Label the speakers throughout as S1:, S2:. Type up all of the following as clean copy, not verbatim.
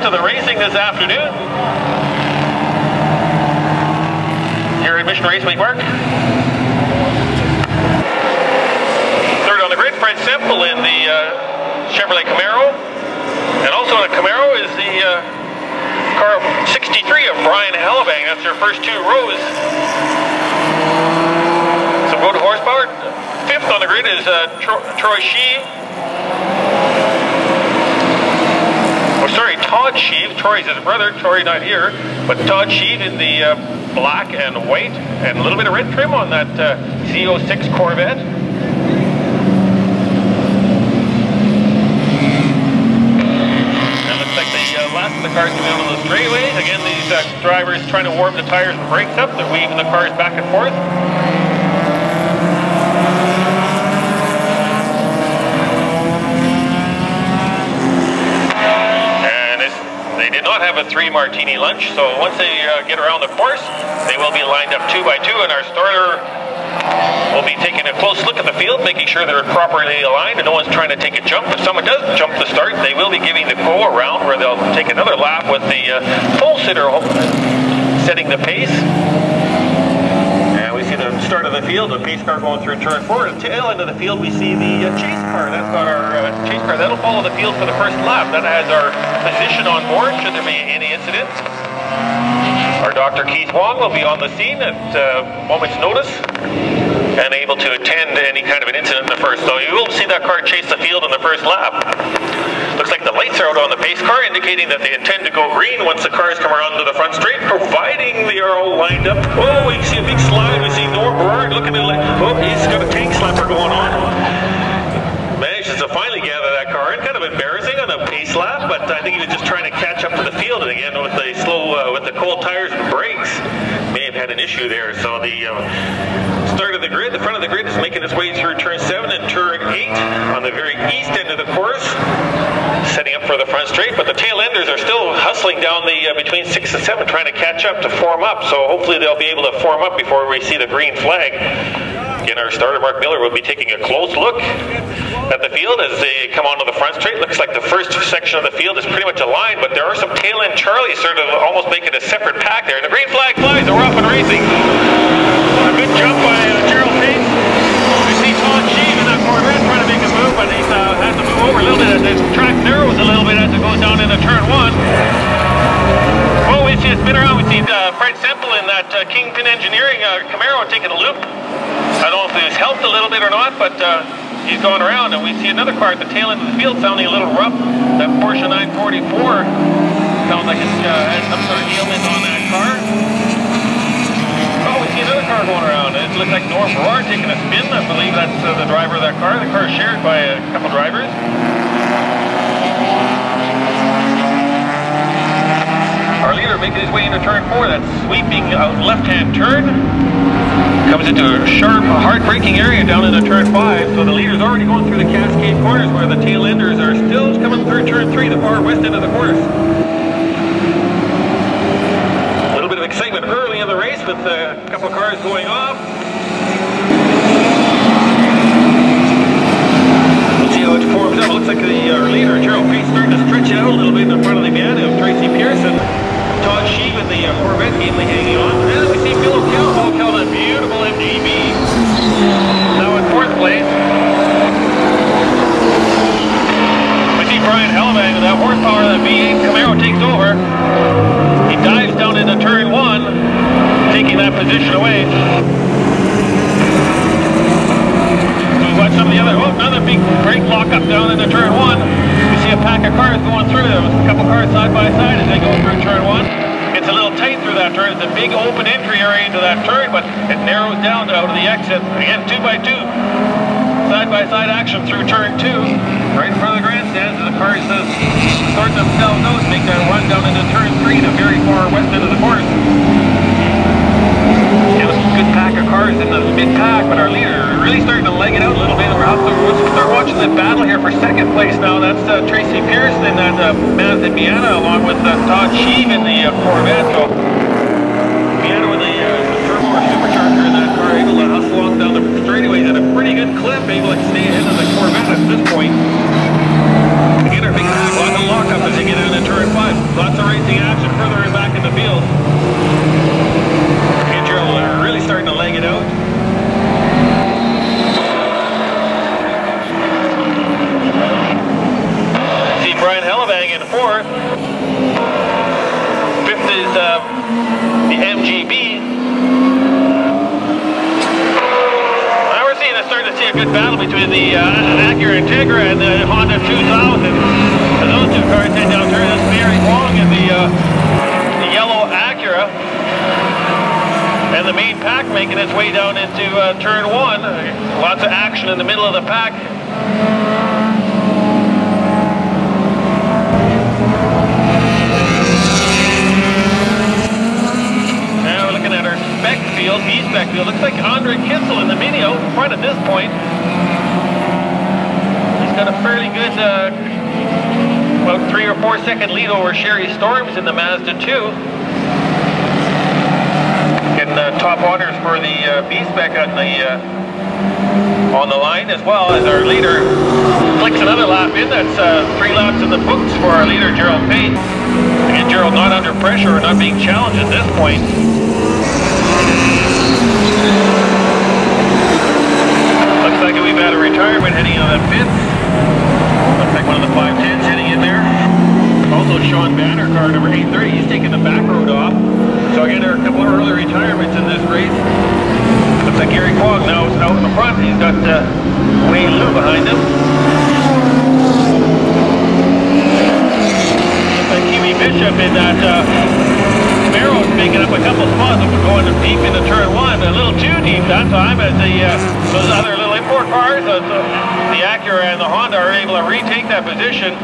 S1: to the racing this afternoon here at Mission Raceway Park. Third on the grid, Fred Sept in the Chevrolet Camaro. And also in a Camaro is the car 63 of Brian Hellebang. That's their first two rows. Some road horsepower. Fifth on the grid is Troy Sheave. Oh, sorry, Todd Sheave. Troy's his brother. Troy not here. But Todd Sheave in the black and white. And a little bit of red trim on that Z06 Corvette. Last of the cars coming out on the straightaways. Again, these drivers trying to warm the tires and brakes up. They're waving the cars back and forth. And they did not have a 3 martini lunch, so once they get around the course, they will be lined up 2 by 2, and our starter we'll be taking a close look at the field, making sure they're properly aligned and no one's trying to take a jump. If someone does jump the start, they will be giving the go around where they'll take another lap with the pole sitter setting the pace. And we see the start of the field, the pace car going through turn 4. At the tail end of the field, we see the chase car. That's got our chase car. That'll follow the field for the first lap. That has our position on board should there be any incident. Our Dr. Keith Wong will be on the scene at moment's notice and able to attend any kind of an incident in the first. So you will see that car chase the field in the first lap. Looks like the lights are out on the pace car, indicating that they intend to go green once the cars come around to the front straight, providing they are all lined up. Oh, we see a big slide. We see Norm Berard looking at it. Oh, he's got a tank slapper going on. Manages to finally gather that car in. Kind of embarrassing on a pace lap, but I think he was just trying to catch up to the field. And again, with the with the cold tires and brakes, may have had an issue there. So the start of the grid, the front of the grid is making its way through turn 7 and turn 8 on the very east end of the course, setting up for the front straight. But the tail enders are still hustling down the between 6 and 7, trying to catch up to form up. So hopefully they'll be able to form up before we see the green flag. Again, our starter Mark Miller will be taking a close look at the field as they come onto the front straight. Looks like the first section of the field is pretty much aligned, but there are some tail end Charlies sort of almost making a separate pack there. And the green flag flies, and we're off and racing. A good jump by Gerald Pace. We see Todd Sheave in that Corvette trying to make a move, but he has to move over a little bit as the track narrows a little bit as it goes down into turn 1. Oh, we see a spin around. We see Fred Sept in that Kingpin Engineering Camaro taking a loop. I don't know if it's helped a little bit or not, but he's going around, and we see another car at the tail end of the field sounding a little rough. That Porsche 944 sounds like it's had some sort of ailment on that car. Oh, we see another car going around. It looks like Norm Berard taking a spin. I believe that's the driver of that car. The car is shared by a couple drivers. Our leader making his way into turn 4. That's sweeping out left-hand turn. Comes into a sharp, hard-braking area down into turn 5. So the leader's already going through the cascade corners where the tail enders are still coming through turn 3, the far west end of the course. A little bit of excitement early in the race with a couple of cars going off. We'll see how it forms up. It looks like our leader, Gerald Pace, starting to stretch it out a little bit in front of the man of Tracy Pearson. Todd Sheave in the Corvette gamely hanging on. And we see Bill O'Kell, that beautiful MGB. Now in 4th place. We see Brian Hellebang with that horsepower, that V8 Camaro takes over. He dives down into turn 1, taking that position away. So we watch some of the other, another big brake lockup down into turn 1. We see a pack of cars going through there. There's a couple cars side by side as they go through turn 1. It's a little tight through that turn. It's a big open entry area into that turn, but it narrows down out of the exit. Again, 2 by 2. Side-by-side action through turn 2. Right in front of the grandstands as the cars sort themselves out and make that run down into turn 3, the very far west end of the course. Yeah, a good pack of cars in the mid-pack, but our leader really starting to leg it out a little bit. We're have to start watching the battle here for 2nd place now. That's Tracy Pearson in that Mazda Miata, along with Todd Sheave in the Corvette. So Miata with the turbo or supercharger in that car, able to hustle on down the straightaways at a pretty good clip, able to stay ahead of the Corvette at this point. Again, our big pack on the lockup as they get into turn 5. A in fourth. Fifth is the MGB. Now we're starting to see a good battle between the Acura Integra and the Honda 2000. As those two cars head down turn, it's very long in the yellow Acura. And the main pack making its way down into turn one. Lots of action in the middle of the pack. Now we're looking at our spec field, B-Spec field. Looks like Andre Kissel in the Mini out in front at this point. He's got a fairly good, about 3 or 4 second lead over Sherry Storms in the Mazda 2. Getting top honors for the B-Spec on the line, as well as our leader flicks another lap in. That's 3 laps in the books for our leader, Gerald Pate. Again, Gerald not under pressure or not being challenged at this point. Looks like we've had a retirement heading into the pit. Looks like one of the 510s heading in there. Also Sean Banner, car number 830, he's taking the back road off. So again, there are a couple of early retirements in this race. Looks like Gary Quagg now is out in the front. He's got Wayne Liu behind him. Looks like Kiwi Bishop in that Camaro is picking up a couple spots. We're going deep into turn one, a little too deep that time, as those other little import cars, the Acura and the Honda, are able to retake that position.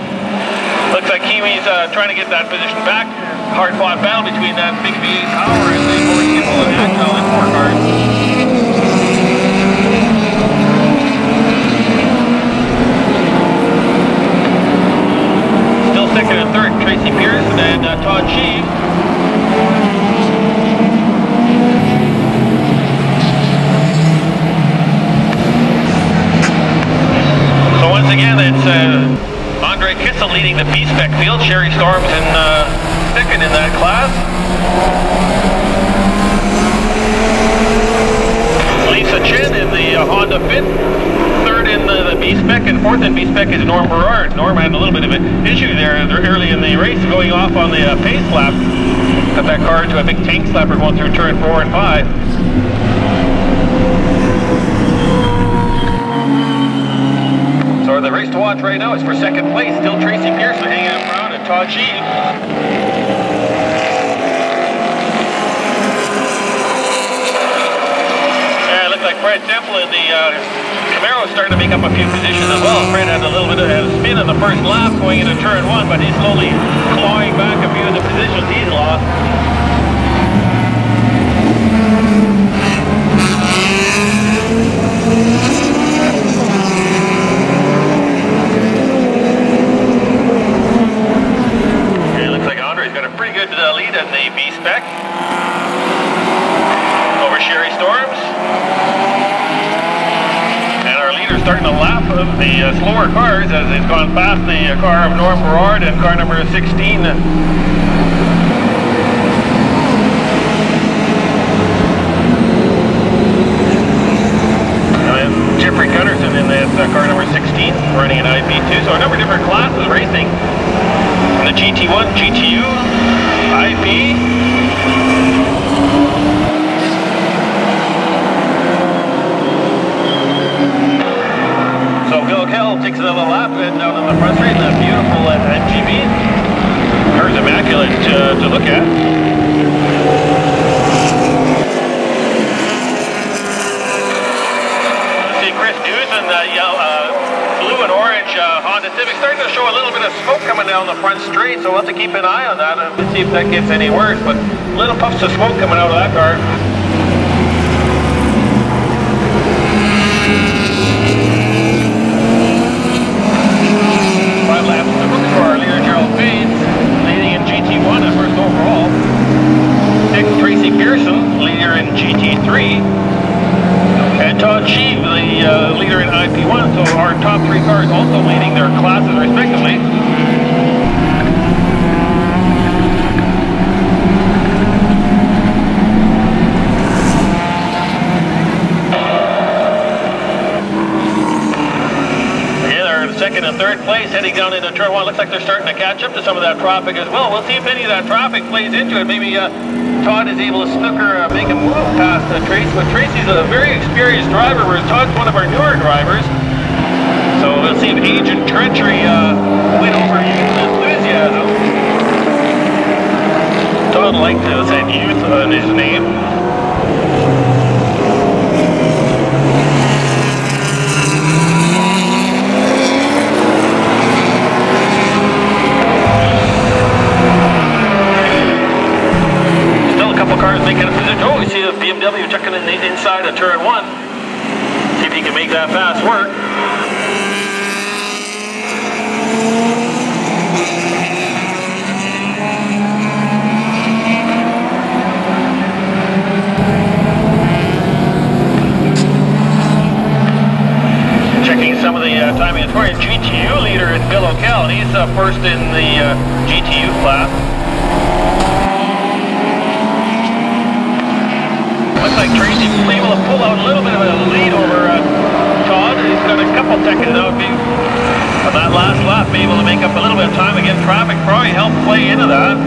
S1: Looks like Kiwi's trying to get that position back. Hard-fought battle between that big V8 power and the Ford Kissel and Axel import cars. Still second and third, Tracy Pierce and Todd Sheave. So once again, it's Andre Kissel leading the B-Spec field. Sherry Storms in second in that class. Lisa Chen in the Honda Fit. Third in the B-Spec, and fourth in B-Spec is Norm Berard. Norm had a little bit of an issue there early in the race, going off on the pace lap. Got that car into a big tank slapper going through turn 4 and 5. So the race to watch right now is for second place. Still Tracy Pearson hanging around and Todd Sheave. Yeah, it looks like Fred Temple in the Camaro is starting to make up a few positions as well. Fred had a little bit of a spin in the first lap going into turn 1, but he's slowly clawing back a few of the positions he's lost. Pretty good lead in the B-Spec over Sherry Storms. And our leader's starting to lap of the slower cars as he's gone past the car of Norm Berard and car number 16. Jeffrey Gunnarsson in that car number 16 running an IP2. So a number of different classes racing. The GT1, GTU, IP. So Bill Kell takes another lap and down on the front straight in that beautiful MGB. Car's immaculate to look at. See Chris Hughes in the blue and orange Honda Civic, starting to show a little bit of smoke coming down the front straight, so we'll have to keep an eye on that and see if that gets any worse, but little puffs of smoke coming out of that car. 5 laps in the books for our leader Gerald Pate, leading in GT1 at first overall. 6th Tracy Pearson, leader in GT3. And Todd Sheave, the leader in IP1, so our top 3 cars also leading their classes respectively. down into turn one. Looks like they're starting to catch up to some of that traffic as well. We'll see if any of that traffic plays into it. Maybe Todd is able to snooker, make a move past Tracy. But Tracy's a very experienced driver, whereas Todd's one of our newer drivers. So we'll see if age and treachery win over youth and enthusiasm. Todd liked to say youth on his name. Still a couple cars making a position. Oh, we see the BMW checking in the inside of turn one. See if he can make that pass work. Checking some of the timing. It's for a GTU leader is Bill O'Kell, and he's first in the GTU class. Looks like Tracy's able to pull out a little bit of a lead over Todd. He's got a couple seconds out on that last lap, be able to make up a little bit of time. Again, traffic probably helped play into that.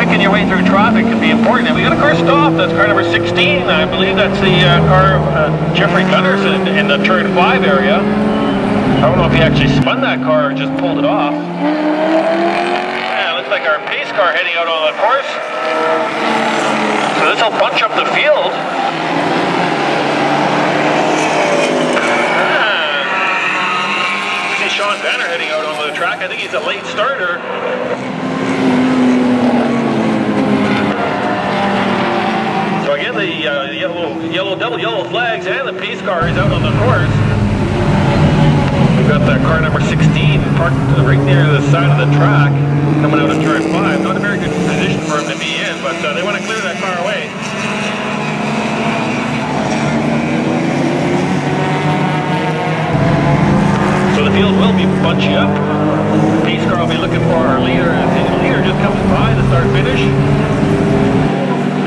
S1: Picking your way through traffic can be important. And we got a car stopped. That's car number 16. I believe that's the car of Jeffrey Gunnarsson in the turn 5 area. I don't know if he actually spun that car or just pulled it off. Yeah, looks like our pace car heading out on the course. So this will bunch up the field. See Sean Banner heading out onto the track. I think he's a late starter. So again, the double yellow flags and the pace car is out on the course. We've got that car number 16 parked right near the side of the track, coming out of turn 5. Not a very good position for him to be in, but they want to clear that car away. So the field will be bunchy up. Pace car will be looking for our leader. The leader just comes by the start finish.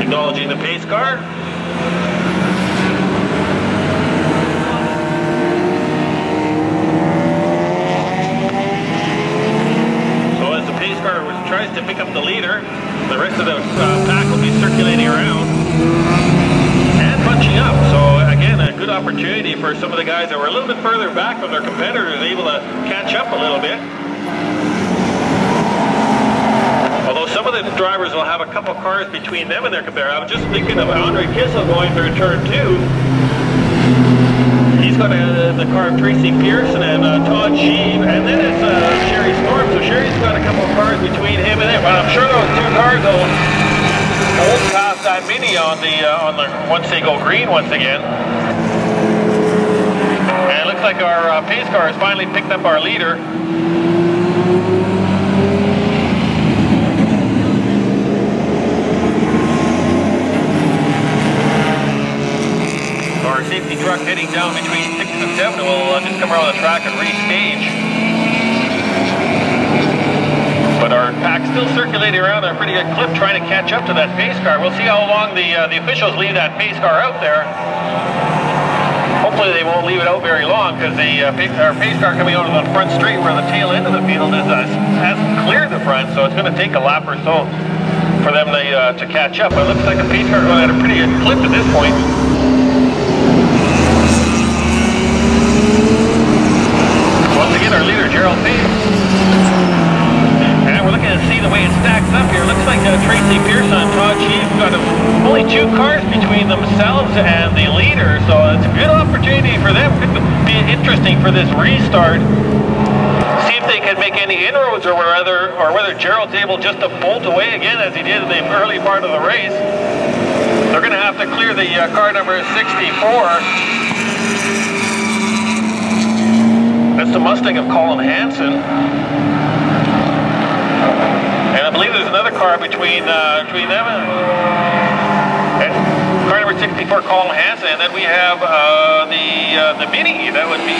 S1: Acknowledging the pace car. So as the pace car tries to pick up the leader, the rest of the pack will be circulating around and bunching up. So again, a good opportunity for some of the guys that were a little bit further back from their competitors, able to catch up a little bit. Although some of the drivers will have a couple cars between them and their competitor. I was just thinking of Andre Kissel going through turn 2. He's got the car of Tracy Pearson and Todd Sheave, and then it's Sherry Storm. So Sherry's got a couple of cars between him and them. But I'm sure those two cars will hold past that Mini on the once they go green once again. And it looks like our pace car has finally picked up our leader. Our safety truck heading down between 6 and 7 will just come around the track and restage. But our pack's still circulating around at a pretty good clip, trying to catch up to that pace car. We'll see how long the officials leave that pace car out there. Hopefully they won't leave it out very long, because our pace car coming out of the front straight where the tail end of the field is hasn't cleared the front, so it's going to take a lap or so for them to catch up. But it looks like the pace car going at a pretty good clip at this point. Once again, our leader, Gerald Payne. And we're looking to see the way it stacks up here. Looks like Tracy Pearson and Todd Sheave got only 2 cars between themselves and the leader, so it's a good opportunity for them. Could be interesting for this restart. See if they can make any inroads, or whether Gerald's able just to bolt away again as he did in the early part of the race. They're going to have to clear the car number 64. That's the Mustang of Colin Hanson. And I believe there's another car between them and car number 64, Colin Hanson. And then we have the Mini. That would be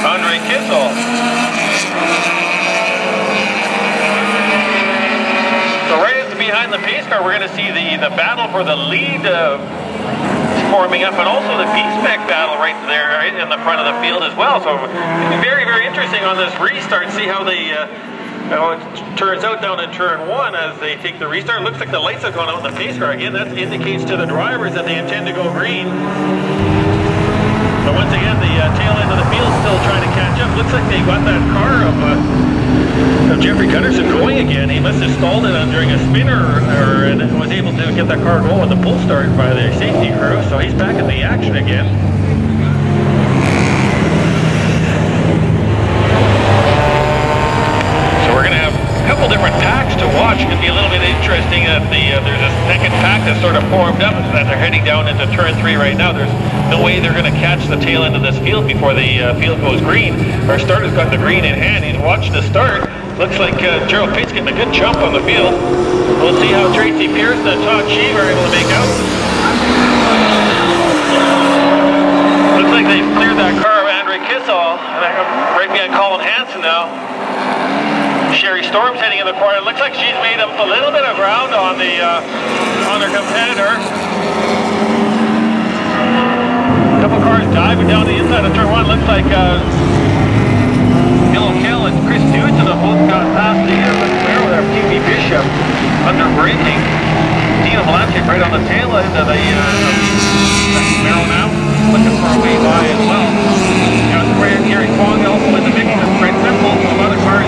S1: Andre Kissel. So right behind the pace car, we're going to see the battle for the lead forming up, and also the B-Spec battle right there, right in the front of the field as well. So it'll be very, very interesting on this restart. See how they how it turns out down in turn 1 as they take the restart. Looks like the lights have gone out in the pace car again. That indicates to the drivers that they intend to go green. But once again, the tail end of the field still trying to catch up. Looks like they got that car of Jeffrey Gunnarsson going again. He must have stalled it during a spinner and was able to get that car going with a pull start by the safety crew. So he's back in the action again. So we're going to have a couple different packs to watch. It's going to be a little bit interesting that there's a second pack that's sort of formed up that they're heading down into turn 3 right now. There's no way they're going to catch the tail end of this field before the field goes green. Our starter's got the green in hand. He's watched the start. Looks like Gerald Pate's getting a good jump on the field. We'll see how Tracy Pearson and Todd Sheave are able to make out. Looks like they've cleared that car of Andre Kissel. Right behind Colin Hansen now. Sherry Storm's heading in the corner. It looks like she's made up a little bit of ground on the on her competitor. A couple cars diving down the inside of turn 1. Looks like Bill O'Kell and Chris Newton have both got past the square with our PB Bishop under braking. Dino Malanchik right on the tail end of the Camaro now, looking for a way by as well. Now it's Gary Kwong also in the mix. It's quite simple. Some other cars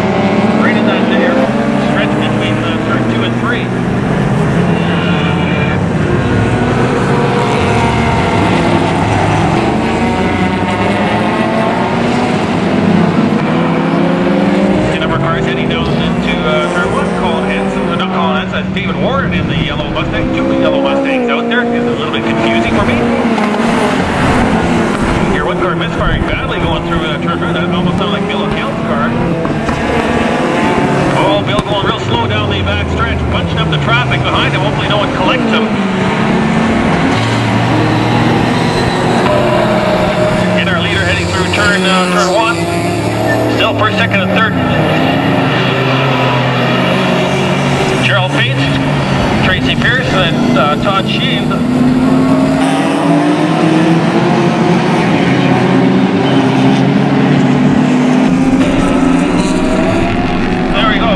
S1: right in that there stretch between turn 2 and 3. Cars heading down into turn 1. Colin Hansen, not Colin Hansen, that's David Warren in the yellow Mustang. 2 yellow Mustangs out there. It's a little bit confusing for me. Here, one car misfiring badly going through turn 2. That almost sounded like Bill O'Kell's car. Oh, Bill going real slow down the back stretch, bunching up the traffic behind him. Hopefully no one collects him. And our leader heading through turn 1. Still first, second, and third. Gerald Pate, Tracy Pearson, and Todd Sheave. There we go.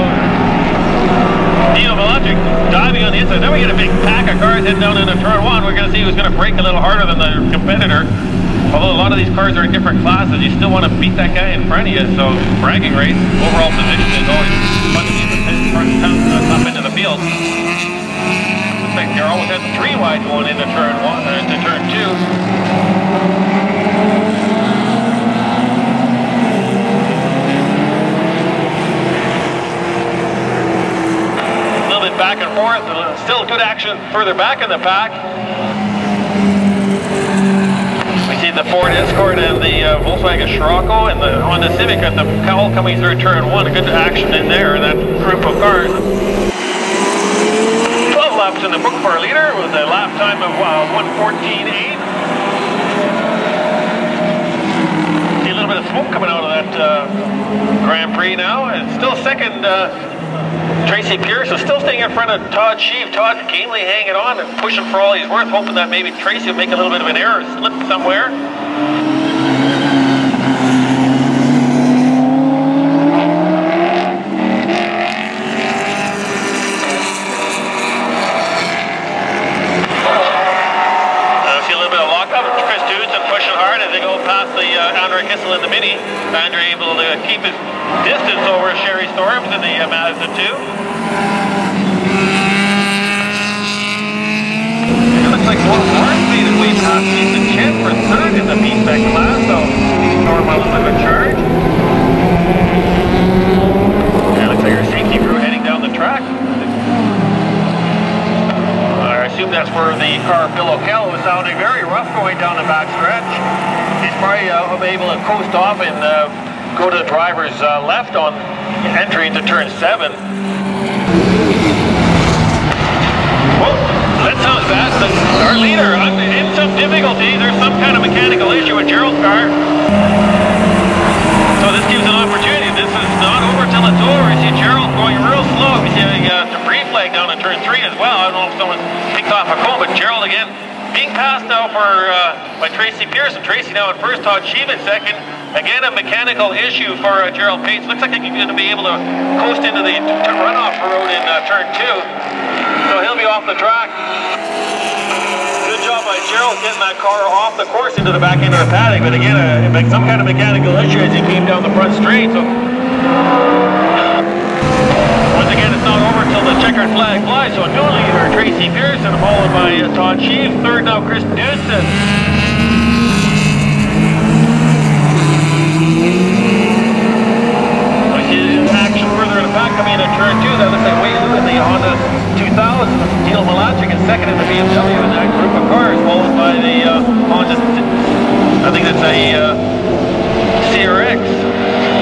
S1: Dino Malanchik diving on the inside. Then we get a big pack of cars heading down into turn 1. We're going to see who's going to brake a little harder than the competitor. Although a lot of these cars are in different classes, you still want to beat that guy in front of you, so bragging race, overall position is always fun to keep the top end of the field. Looks like they're always at 3 wide going into turn 1, into turn 2. A little bit back and forth, still good action further back in the pack. See the Ford Escort and the Volkswagen Scirocco and the Honda Civic at the all coming through turn 1. A good action in there in that group of cars. 12 laps in the book for our leader with a lap time of 1:14.8. See a little bit of smoke coming out of that Grand Prix now. And still second. Tracy Pierce is still staying in front of Todd Sheave. Todd gamely hanging on and pushing for all he's worth, hoping that maybe Tracy will make a little bit of an error, slip somewhere. See a little bit of lockup. Chris Dudson pushing hard as they go past the Andre Kissel in the Mini. Andre able to keep his distance over Sherry Storms in the Mazda 2. It looks like Warren made his way past Ethan Chen for third in the B-Spec class, so Storm on a little bit of a charge. And it looks like our safety crew heading down the track. I assume that's where the car of Bill O'Kell was sounding very rough going down the back stretch. He's probably able to coast off and go to the driver's left on entry into turn 7. Whoa, that sounds bad. Our leader in some difficulty. There's some kind of mechanical issue with Gerald's car. So this gives an opportunity. This is not over till it's over. You see Gerald going real slow. You see a debris flag down in turn 3 as well. I don't know if someone picked off a cone, but Gerald again being pass now by Tracy Pearson. Tracy now in first, Todd Sheev in second. Again, a mechanical issue for Gerald Pace. Looks like he's going to be able to coast into the runoff road in turn 2. So he'll be off the track. Good job by Gerald getting that car off the course into the back end of the paddock. But again, some kind of mechanical issue as he came down the front straight. So once again, it's not over until the checkered flag flies. So a new leader, Tracy Pearson, followed by Todd Sheev. Third now, Chris Knudsen. Action further in the pack coming in at turn 2. That looks like Wei Lu in the Honda 2000. Neil Malacic in second in the BMW in that group of cars, followed by the Honda, I think that's a CRX.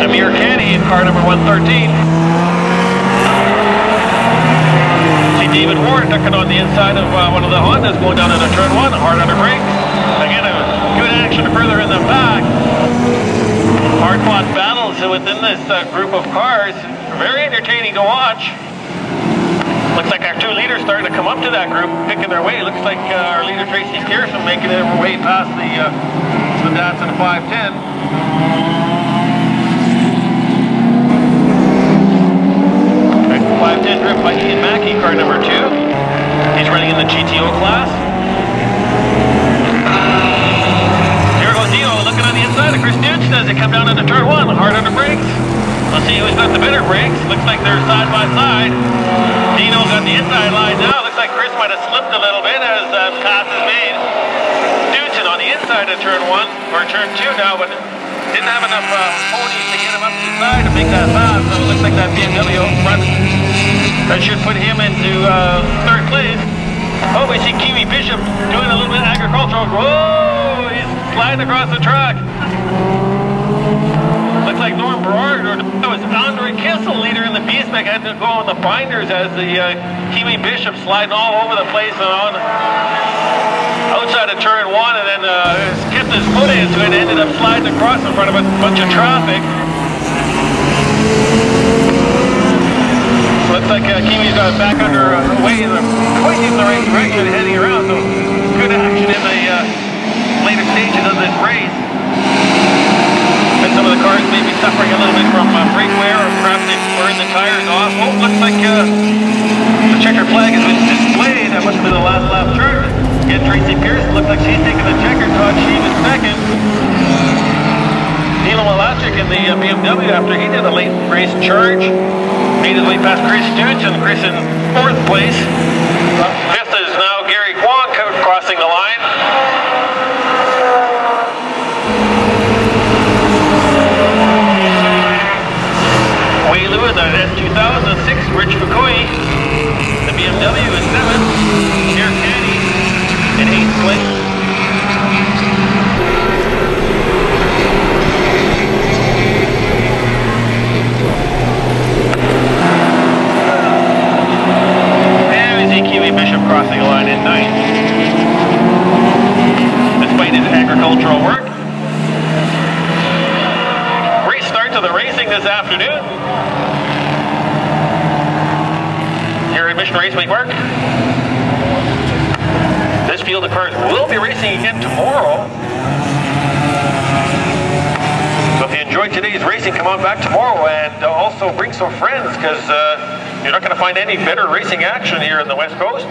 S1: Amir Khani in car number 113. See David Ward ducking on the inside of one of the Hondas going down into turn 1, hard under brakes. Again, a good action further in the back. Hard-fought battles within this group of cars. Very entertaining to watch. Looks like our two leaders starting to come up to that group, picking their way. Looks like our leader Tracy Pearson making their way past the Datsun 510. Next 510 drift by Ian Mackey, car number 2. He's running in the GTO class. Looking on the inside of Chris Knudsen as they come down into turn 1, hard under brakes. Let's see who's got the better brakes. Looks like they're side by side. Dino got the inside line now. Looks like Chris might have slipped a little bit as pass is made. Knudsen on the inside of turn 1, or turn 2 now, but didn't have enough ponies to get him up the side to make that pass. So it looks like that BMW up front, that should put him into third place. Oh, we see Kiwi Bishop doing a little bit of agricultural. Whoa, he's sliding across the track. Looks like Norm Berard, or that was Andre Kissel, leader in the B-Spec, had to go on the binders as the Kiwi Bishop sliding all over the place and on outside of turn 1, and then kept his foot into it and ended up sliding across in front of a bunch of traffic. Looks like Kiwi's got it back under way in the right direction, heading around. So good action in the later stages of this race. And some of the cars may be suffering a little bit from brake wear, or perhaps they've burned the tires off. Oh, looks like the checkered flag has been displayed. That must have been the last lap turn. Again, Tracy Pearson looks like she's taking the checker. Todd Sheev in second. Neil Malacic in the BMW after he did a late race charge. Made his way past Chris Knudsen. Chris in fourth place. Fifth is now Gary Kwong crossing the line. Wei Lu in the S2006, Rich Fukui. The BMW is 7th. Amir Khani in 8th place. Kiwi Bishop crossing the line in 9th. Despite his agricultural work. Great start to the racing this afternoon here at Mission Raceway Park. This field of cars will be racing again tomorrow. So if you enjoyed today's racing, come on back tomorrow and also bring some friends, because you're not going to find any better racing action here in the West Coast.